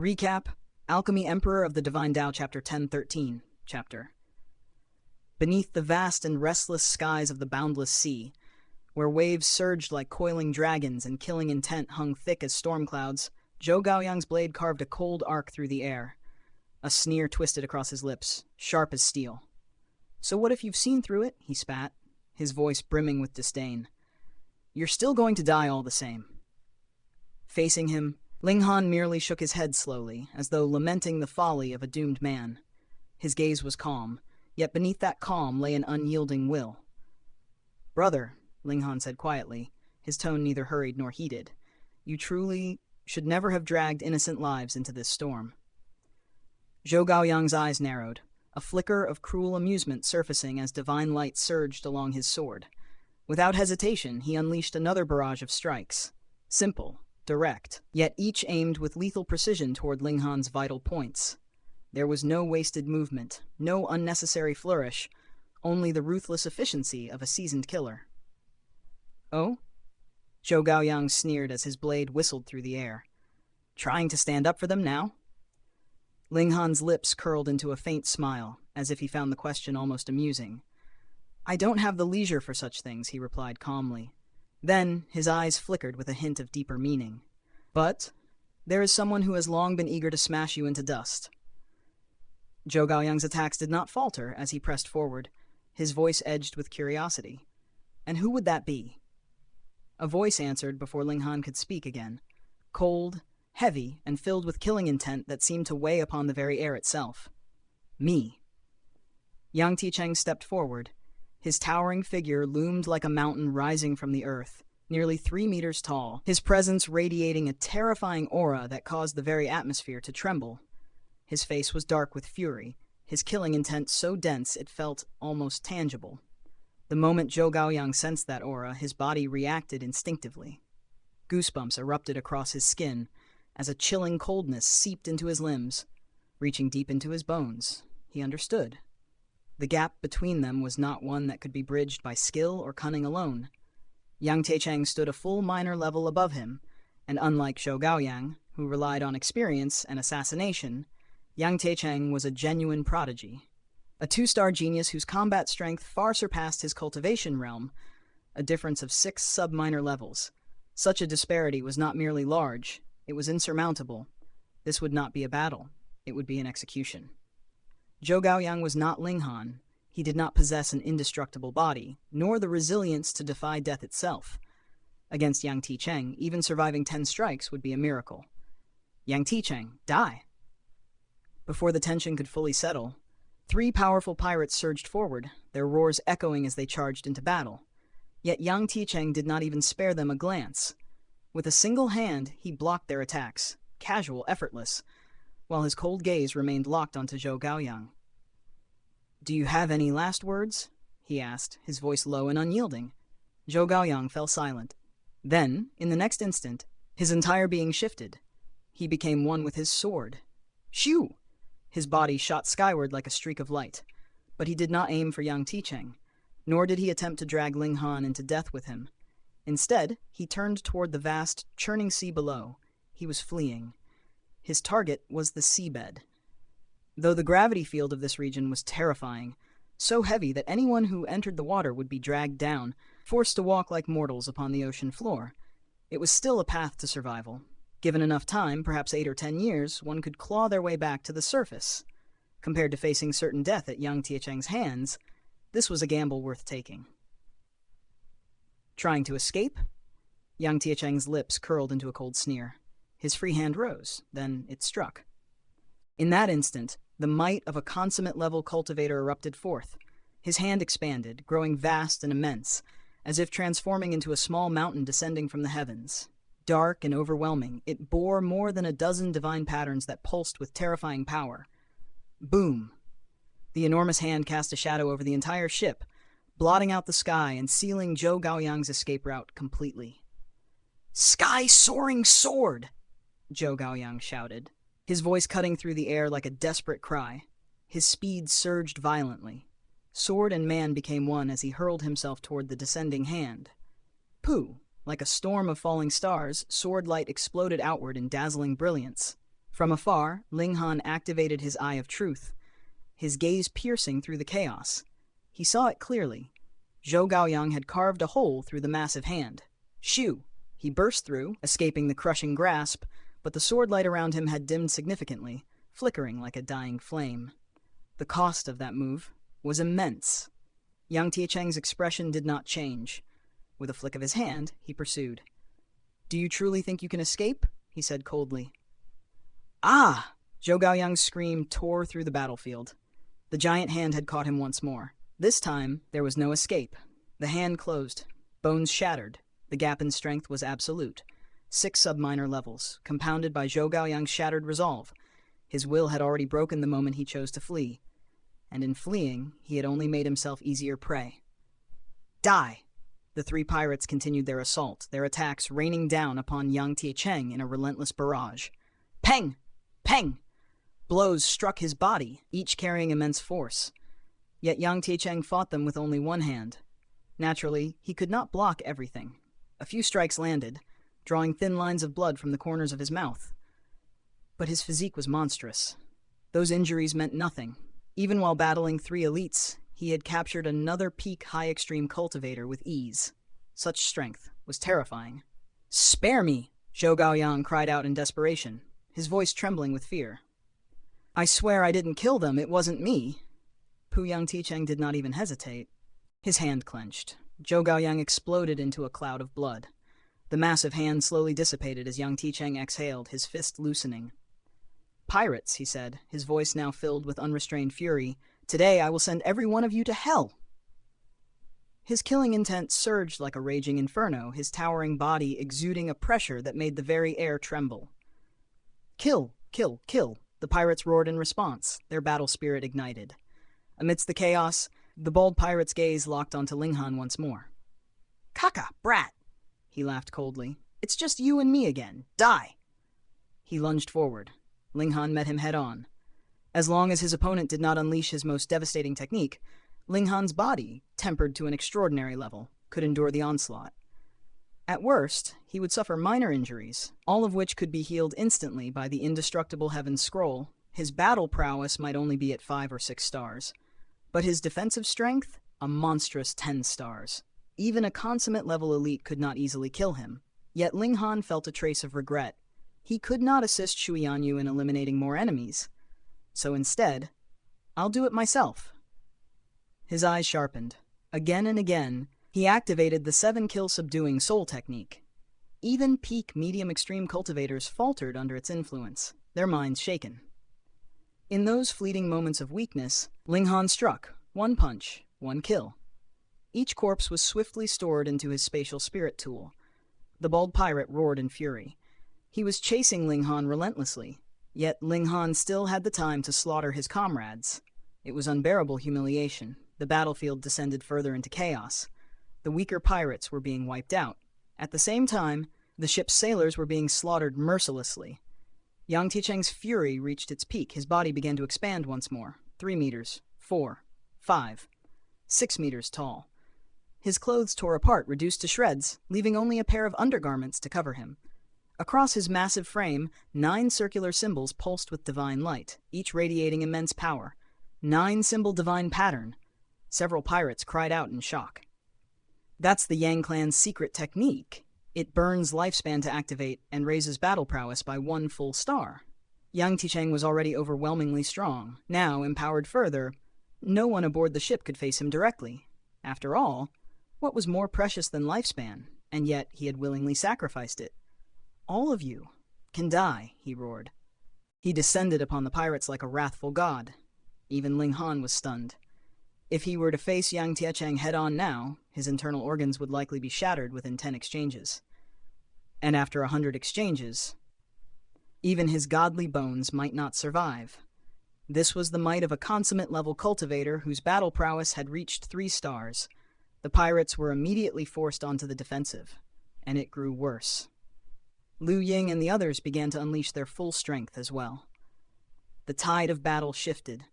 Recap: Alchemy Emperor of the Divine Dao, Chapter 10-13. Chapter. Beneath the vast and restless skies of the boundless sea, where waves surged like coiling dragons and killing intent hung thick as storm clouds, Zhou Gaoyang's blade carved a cold arc through the air. A sneer twisted across his lips, sharp as steel. "So what if you've seen through it?" he spat, his voice brimming with disdain. "You're still going to die all the same." Facing him, Ling Han merely shook his head slowly, as though lamenting the folly of a doomed man. His gaze was calm, yet beneath that calm lay an unyielding will. "Brother," Ling Han said quietly, his tone neither hurried nor heated, "you truly should never have dragged innocent lives into this storm." Zhou Gaoyang's eyes narrowed, a flicker of cruel amusement surfacing as divine light surged along his sword. Without hesitation, he unleashed another barrage of strikes. Simple, direct, yet each aimed with lethal precision toward Ling Han's vital points. There was no wasted movement, no unnecessary flourish, only the ruthless efficiency of a seasoned killer. "Oh?" Zhou Gaoyang sneered as his blade whistled through the air. "Trying to stand up for them now?" Ling Han's lips curled into a faint smile, as if he found the question almost amusing. "I don't have the leisure for such things," he replied calmly. Then his eyes flickered with a hint of deeper meaning. "But there is someone who has long been eager to smash you into dust." Zhou Gaoyang's attacks did not falter as he pressed forward, his voice edged with curiosity. "And who would that be?" A voice answered before Ling Han could speak again, cold, heavy, and filled with killing intent that seemed to weigh upon the very air itself. "Me." Yang Ticheng stepped forward. His towering figure loomed like a mountain rising from the earth, nearly 3 meters tall, his presence radiating a terrifying aura that caused the very atmosphere to tremble. His face was dark with fury, his killing intent so dense it felt almost tangible. The moment Zhou Gaoyang sensed that aura, his body reacted instinctively. Goosebumps erupted across his skin as a chilling coldness seeped into his limbs, reaching deep into his bones. He understood. The gap between them was not one that could be bridged by skill or cunning alone. Yang Teicheng stood a full minor level above him, and unlike Zhou Gaoyang, who relied on experience and assassination, Yang Teicheng was a genuine prodigy. A 2-star genius whose combat strength far surpassed his cultivation realm, a difference of 6 sub-minor levels. Such a disparity was not merely large, it was insurmountable. This would not be a battle, it would be an execution. Zhou Gaoyang was not Ling Han. He did not possess an indestructible body, nor the resilience to defy death itself. Against Yang Ticheng, even surviving 10 strikes would be a miracle. "Yang Ticheng, die!" Before the tension could fully settle, 3 powerful pirates surged forward, their roars echoing as they charged into battle. Yet Yang Ticheng did not even spare them a glance. With a single hand, he blocked their attacks, casual, effortless, while his cold gaze remained locked onto Zhou Gaoyang. "Do you have any last words?" he asked, his voice low and unyielding. Zhou Gaoyang fell silent. Then, in the next instant, his entire being shifted. He became one with his sword. Shoo! His body shot skyward like a streak of light. But he did not aim for Yang Ticheng, nor did he attempt to drag Ling Han into death with him. Instead, he turned toward the vast, churning sea below. He was fleeing. His target was the seabed. Though the gravity field of this region was terrifying, so heavy that anyone who entered the water would be dragged down, forced to walk like mortals upon the ocean floor, it was still a path to survival. Given enough time, perhaps 8 or 10 years, one could claw their way back to the surface. Compared to facing certain death at Yang Tiecheng's hands, this was a gamble worth taking. Trying to escape? Yang Tiecheng's lips curled into a cold sneer. His free hand rose, then it struck. In that instant, the might of a consummate-level cultivator erupted forth. His hand expanded, growing vast and immense, as if transforming into a small mountain descending from the heavens. Dark and overwhelming, it bore more than a dozen divine patterns that pulsed with terrifying power. Boom! The enormous hand cast a shadow over the entire ship, blotting out the sky and sealing Zhou Gaoyang's escape route completely. "Sky-soaring sword!" Zhou Gaoyang shouted, his voice cutting through the air like a desperate cry. His speed surged violently. Sword and man became one as he hurled himself toward the descending hand. Pooh! Like a storm of falling stars, sword light exploded outward in dazzling brilliance. From afar, Ling Han activated his Eye of Truth, his gaze piercing through the chaos. He saw it clearly. Zhou Gaoyang had carved a hole through the massive hand. Shoo! He burst through, escaping the crushing grasp, but the sword light around him had dimmed significantly, flickering like a dying flame. The cost of that move was immense. Yang Tiecheng's expression did not change. With a flick of his hand, he pursued. "Do you truly think you can escape?" he said coldly. "Ah!" Zhou Gaoyang's scream tore through the battlefield. The giant hand had caught him once more. This time, there was no escape. The hand closed. Bones shattered. The gap in strength was absolute. 6 sub-minor levels, compounded by Zhou Gaoyang's shattered resolve. His will had already broken the moment he chose to flee. And in fleeing, he had only made himself easier prey. Die! The 3 pirates continued their assault, their attacks raining down upon Yang Tiecheng in a relentless barrage. Peng! Peng! Blows struck his body, each carrying immense force. Yet Yang Tiecheng fought them with only one hand. Naturally, he could not block everything. A few strikes landed, drawing thin lines of blood from the corners of his mouth. But his physique was monstrous. Those injuries meant nothing. Even while battling 3 elites, he had captured another peak high-extreme cultivator with ease. Such strength was terrifying. "Spare me!" Zhou Gaoyang cried out in desperation, his voice trembling with fear. "I swear I didn't kill them, it wasn't me." Yang Tiecheng did not even hesitate. His hand clenched. Zhou Gaoyang exploded into a cloud of blood. The massive hand slowly dissipated as Yang Tiecheng exhaled, his fist loosening. "Pirates," he said, his voice now filled with unrestrained fury, "today I will send every one of you to hell." His killing intent surged like a raging inferno, his towering body exuding a pressure that made the very air tremble. "Kill! Kill! Kill!" The pirates roared in response, their battle spirit ignited. Amidst the chaos, the bold pirate's gaze locked onto Ling Han once more. "Kaka, brat!" He laughed coldly. "It's just you and me again. Die!" He lunged forward. Ling Han met him head-on. As long as his opponent did not unleash his most devastating technique, Ling Han's body, tempered to an extraordinary level, could endure the onslaught. At worst, he would suffer minor injuries, all of which could be healed instantly by the indestructible Heaven's Scroll. His battle prowess might only be at 5 or 6 stars. But his defensive strength, a monstrous 10 stars. Even a consummate-level elite could not easily kill him. Yet Ling Han felt a trace of regret. He could not assist Shu Yanyu in eliminating more enemies. So instead, "I'll do it myself." His eyes sharpened. Again and again, he activated the 7-kill subduing soul technique. Even peak medium-extreme cultivators faltered under its influence, their minds shaken. In those fleeting moments of weakness, Ling Han struck, 1 punch, 1 kill. Each corpse was swiftly stored into his spatial spirit tool. The bald pirate roared in fury. He was chasing Ling Han relentlessly, yet Ling Han still had the time to slaughter his comrades. It was unbearable humiliation. The battlefield descended further into chaos. The weaker pirates were being wiped out. At the same time, the ship's sailors were being slaughtered mercilessly. Yang Tiecheng's fury reached its peak. His body began to expand once more. 3 meters, 4, 5, 6 meters tall. His clothes tore apart, reduced to shreds, leaving only a pair of undergarments to cover him. Across his massive frame, 9 circular symbols pulsed with divine light, each radiating immense power. 9-symbol divine pattern. Several pirates cried out in shock. That's the Yang clan's secret technique. It burns lifespan to activate and raises battle prowess by 1 full star. Yang Tiecheng was already overwhelmingly strong. Now, empowered further, no one aboard the ship could face him directly. After all, what was more precious than lifespan? And yet he had willingly sacrificed it. "All of you can die," he roared. He descended upon the pirates like a wrathful god. Even Ling Han was stunned. If he were to face Yang Tiecheng head-on now, his internal organs would likely be shattered within 10 exchanges. And after 100 exchanges, even his godly bones might not survive. This was the might of a consummate-level cultivator whose battle prowess had reached 3 stars. The pirates were immediately forced onto the defensive, and it grew worse. Liu Ying and the others began to unleash their full strength as well. The tide of battle shifted,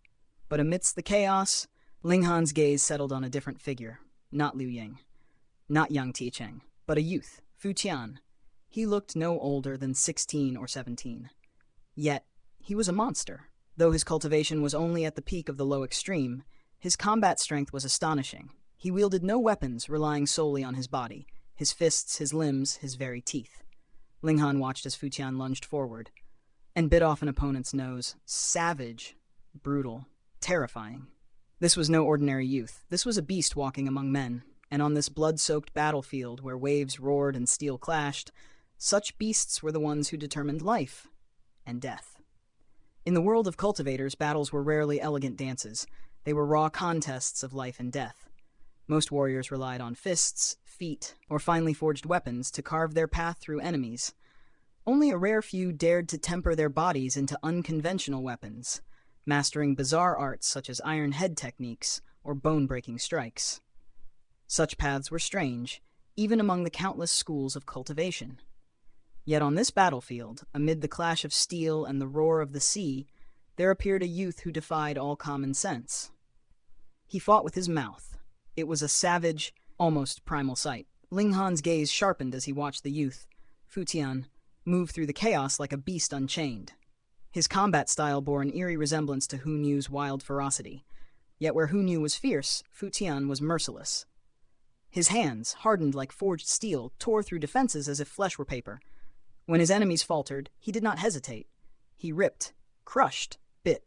but amidst the chaos, Ling Han's gaze settled on a different figure. Not Liu Ying, not Yang Tiecheng, but a youth, Fu Tian. He looked no older than 16 or 17. Yet, he was a monster. Though his cultivation was only at the peak of the low extreme, his combat strength was astonishing. He wielded no weapons, relying solely on his body, his fists, his limbs, his very teeth. Ling Han watched as Fu Tian lunged forward and bit off an opponent's nose. Savage, brutal, terrifying. This was no ordinary youth. This was a beast walking among men, and on this blood-soaked battlefield where waves roared and steel clashed, such beasts were the ones who determined life and death. In the world of cultivators, battles were rarely elegant dances. They were raw contests of life and death. Most warriors relied on fists, feet, or finely forged weapons to carve their path through enemies. Only a rare few dared to temper their bodies into unconventional weapons, mastering bizarre arts such as iron head techniques or bone-breaking strikes. Such paths were strange, even among the countless schools of cultivation. Yet on this battlefield, amid the clash of steel and the roar of the sea, there appeared a youth who defied all common sense. He fought with his mouth. It was a savage, almost primal sight. Ling Han's gaze sharpened as he watched the youth, Fu Tian, move through the chaos like a beast unchained. His combat style bore an eerie resemblance to Hu Niu's wild ferocity. Yet where Hu Niu was fierce, Fu Tian was merciless. His hands, hardened like forged steel, tore through defenses as if flesh were paper. When his enemies faltered, he did not hesitate. He ripped, crushed, bit.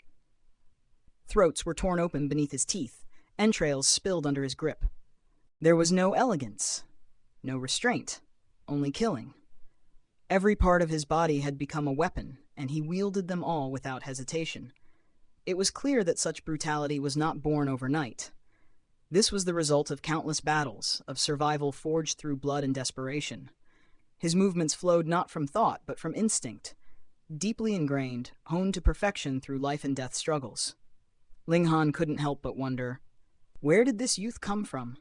Throats were torn open beneath his teeth, entrails spilled under his grip. There was no elegance, no restraint, only killing. Every part of his body had become a weapon, and he wielded them all without hesitation. It was clear that such brutality was not born overnight. This was the result of countless battles, of survival forged through blood and desperation. His movements flowed not from thought, but from instinct, deeply ingrained, honed to perfection through life and death struggles. Ling Han couldn't help but wonder, where did this youth come from?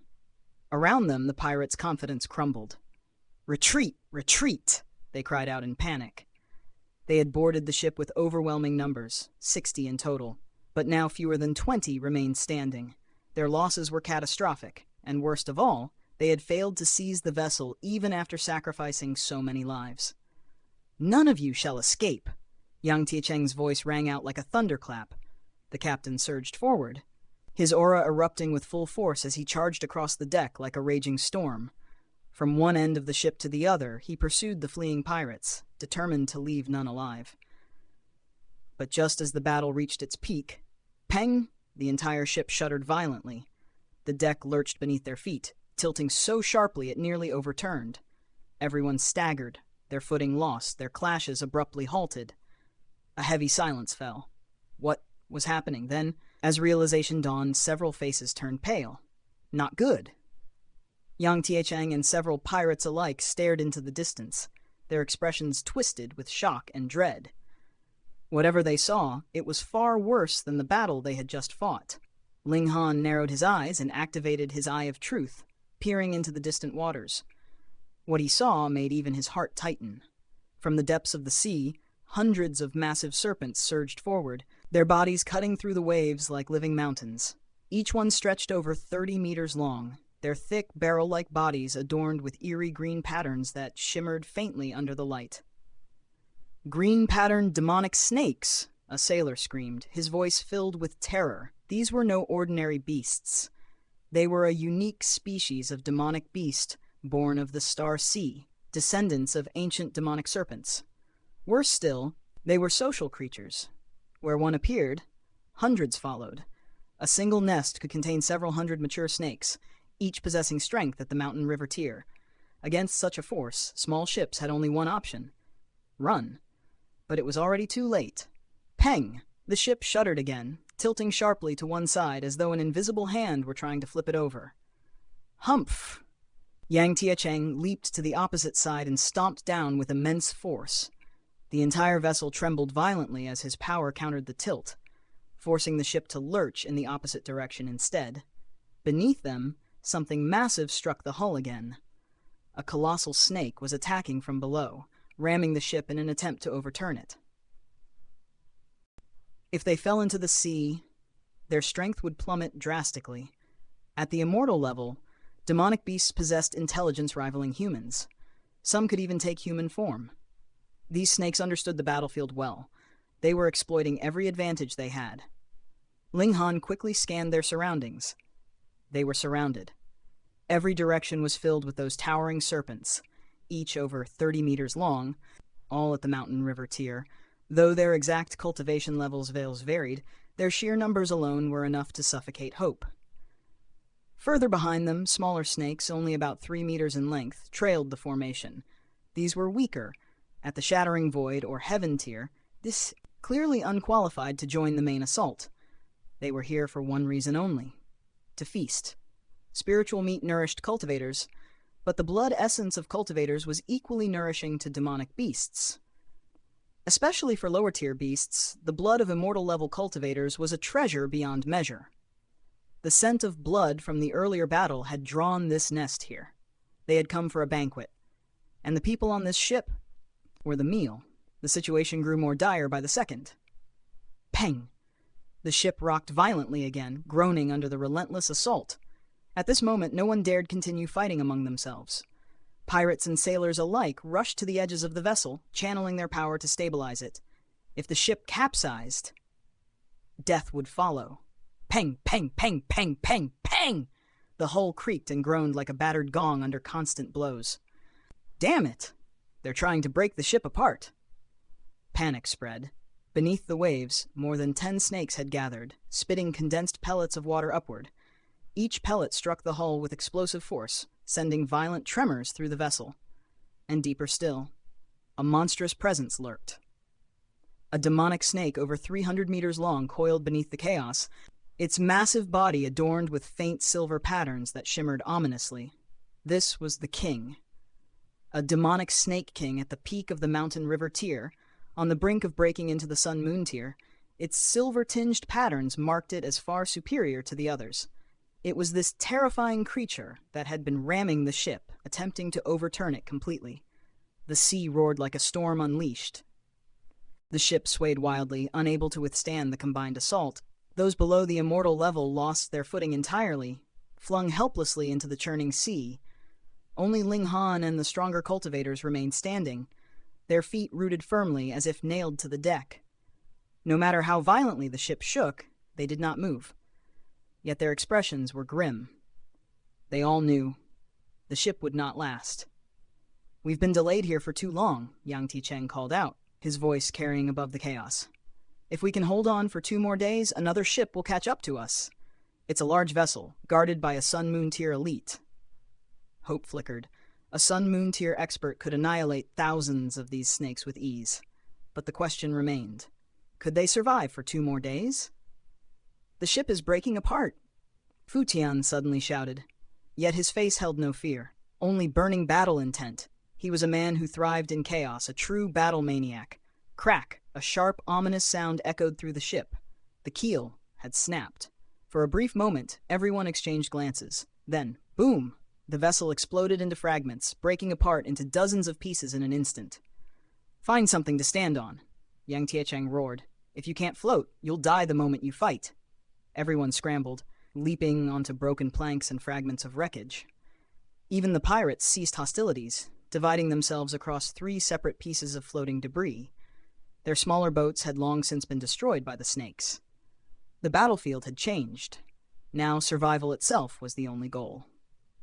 Around them, the pirates' confidence crumbled. "Retreat! Retreat!" they cried out in panic. They had boarded the ship with overwhelming numbers, 60 in total, but now fewer than 20 remained standing. Their losses were catastrophic, and worst of all, they had failed to seize the vessel even after sacrificing so many lives. "None of you shall escape!" Yang Tiecheng's voice rang out like a thunderclap. The captain surged forward, his aura erupting with full force as he charged across the deck like a raging storm. From one end of the ship to the other, he pursued the fleeing pirates, determined to leave none alive. But just as the battle reached its peak, peng! The entire ship shuddered violently. The deck lurched beneath their feet, tilting so sharply it nearly overturned. Everyone staggered, their footing lost, their clashes abruptly halted. A heavy silence fell. What was happening? Then, as realization dawned, several faces turned pale. Not good. Yang Tiecheng and several pirates alike stared into the distance, their expressions twisted with shock and dread. Whatever they saw, it was far worse than the battle they had just fought. Ling Han narrowed his eyes and activated his Eye of Truth, peering into the distant waters. What he saw made even his heart tighten. From the depths of the sea, hundreds of massive serpents surged forward, their bodies cutting through the waves like living mountains. Each one stretched over 30 meters long, their thick, barrel-like bodies adorned with eerie green patterns that shimmered faintly under the light. "Green-patterned demonic snakes!" a sailor screamed, his voice filled with terror. These were no ordinary beasts. They were a unique species of demonic beast born of the Star Sea, descendants of ancient demonic serpents. Worse still, they were social creatures. Where one appeared, hundreds followed. A single nest could contain several hundred mature snakes, each possessing strength at the mountain river tier. Against such a force, small ships had only one option: run. But it was already too late. Peng! The ship shuddered again, tilting sharply to one side as though an invisible hand were trying to flip it over. Humph! Yang Tiecheng leaped to the opposite side and stomped down with immense force. The entire vessel trembled violently as his power countered the tilt, forcing the ship to lurch in the opposite direction instead. Beneath them, something massive struck the hull again. A colossal snake was attacking from below, ramming the ship in an attempt to overturn it. If they fell into the sea, their strength would plummet drastically. At the immortal level, demonic beasts possessed intelligence rivaling humans. Some could even take human form. These snakes understood the battlefield well. They were exploiting every advantage they had. Ling Han quickly scanned their surroundings. They were surrounded. Every direction was filled with those towering serpents, each over 30 meters long, all at the mountain river tier. Though their exact cultivation levels varied, their sheer numbers alone were enough to suffocate hope. Further behind them, smaller snakes, only about 3 meters in length, trailed the formation. These were weaker, at the Shattering Void or Heaven tier, this clearly unqualified to join the main assault. They were here for one reason only: to feast. Spiritual meat nourished cultivators, but the blood essence of cultivators was equally nourishing to demonic beasts. Especially for lower-tier beasts, the blood of immortal-level cultivators was a treasure beyond measure. The scent of blood from the earlier battle had drawn this nest here. They had come for a banquet, and the people on this ship were the meal. The situation grew more dire by the second. Peng! The ship rocked violently again, groaning under the relentless assault. At this moment, no one dared continue fighting among themselves. Pirates and sailors alike rushed to the edges of the vessel, channeling their power to stabilize it. If the ship capsized, death would follow. Peng, peng, peng, peng, peng, peng! The hull creaked and groaned like a battered gong under constant blows. Damn it! They're trying to break the ship apart. Panic spread. Beneath the waves, more than 10 snakes had gathered, spitting condensed pellets of water upward. Each pellet struck the hull with explosive force, sending violent tremors through the vessel. And deeper still, a monstrous presence lurked. A demonic snake over 300 meters long coiled beneath the chaos, its massive body adorned with faint silver patterns that shimmered ominously. This was the king. A demonic snake king at the peak of the mountain river tier, on the brink of breaking into the sun-moon tier. Its silver-tinged patterns marked it as far superior to the others. It was this terrifying creature that had been ramming the ship, attempting to overturn it completely. The sea roared like a storm unleashed. The ship swayed wildly, unable to withstand the combined assault. Those below the immortal level lost their footing entirely, flung helplessly into the churning sea. Only Ling Han and the stronger cultivators remained standing, their feet rooted firmly as if nailed to the deck. No matter how violently the ship shook, they did not move. Yet their expressions were grim. They all knew the ship would not last. "We've been delayed here for too long," Yang Ticheng called out, his voice carrying above the chaos. "If we can hold on for 2 more days, another ship will catch up to us. It's a large vessel, guarded by a Sun-Moon tier elite." Hope flickered. A Sun-Moon tier expert could annihilate thousands of these snakes with ease. But the question remained. Could they survive for 2 more days? "The ship is breaking apart," Fu Tian suddenly shouted. Yet his face held no fear, only burning battle intent. He was a man who thrived in chaos, a true battle maniac. Crack! A sharp, ominous sound echoed through the ship. The keel had snapped. For a brief moment, everyone exchanged glances. Then, boom! The vessel exploded into fragments, breaking apart into dozens of pieces in an instant. "Find something to stand on," Yang Tiecheng roared. "If you can't float, you'll die the moment you fight." Everyone scrambled, leaping onto broken planks and fragments of wreckage. Even the pirates ceased hostilities, dividing themselves across 3 separate pieces of floating debris. Their smaller boats had long since been destroyed by the snakes. The battlefield had changed. Now survival itself was the only goal.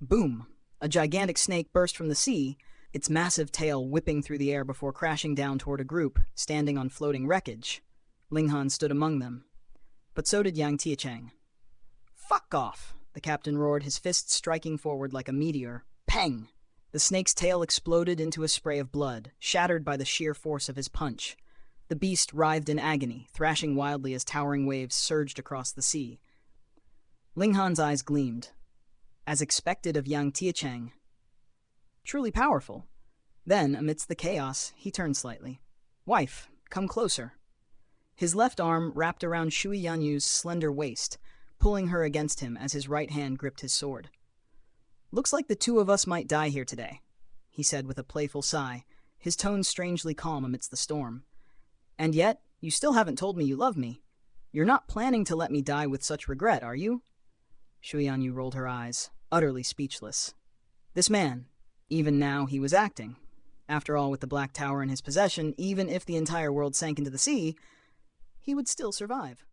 Boom! A gigantic snake burst from the sea, its massive tail whipping through the air before crashing down toward a group standing on floating wreckage. Ling Han stood among them. But so did Yang Tiecheng. "Fuck off!" the captain roared, his fist striking forward like a meteor. Pang! The snake's tail exploded into a spray of blood, shattered by the sheer force of his punch. The beast writhed in agony, thrashing wildly as towering waves surged across the sea. Ling Han's eyes gleamed. As expected of Yang Tiecheng. Truly powerful. Then, amidst the chaos, he turned slightly. "Wife, come closer." His left arm wrapped around Shui Yanyu's slender waist, pulling her against him as his right hand gripped his sword. "Looks like the 2 of us might die here today," he said with a playful sigh, his tone strangely calm amidst the storm. "And yet, you still haven't told me you love me. You're not planning to let me die with such regret, are you?" Shui Yanyu rolled her eyes, utterly speechless. This man, even now he was acting. After all, with the Black Tower in his possession, even if the entire world sank into the sea, he would still survive.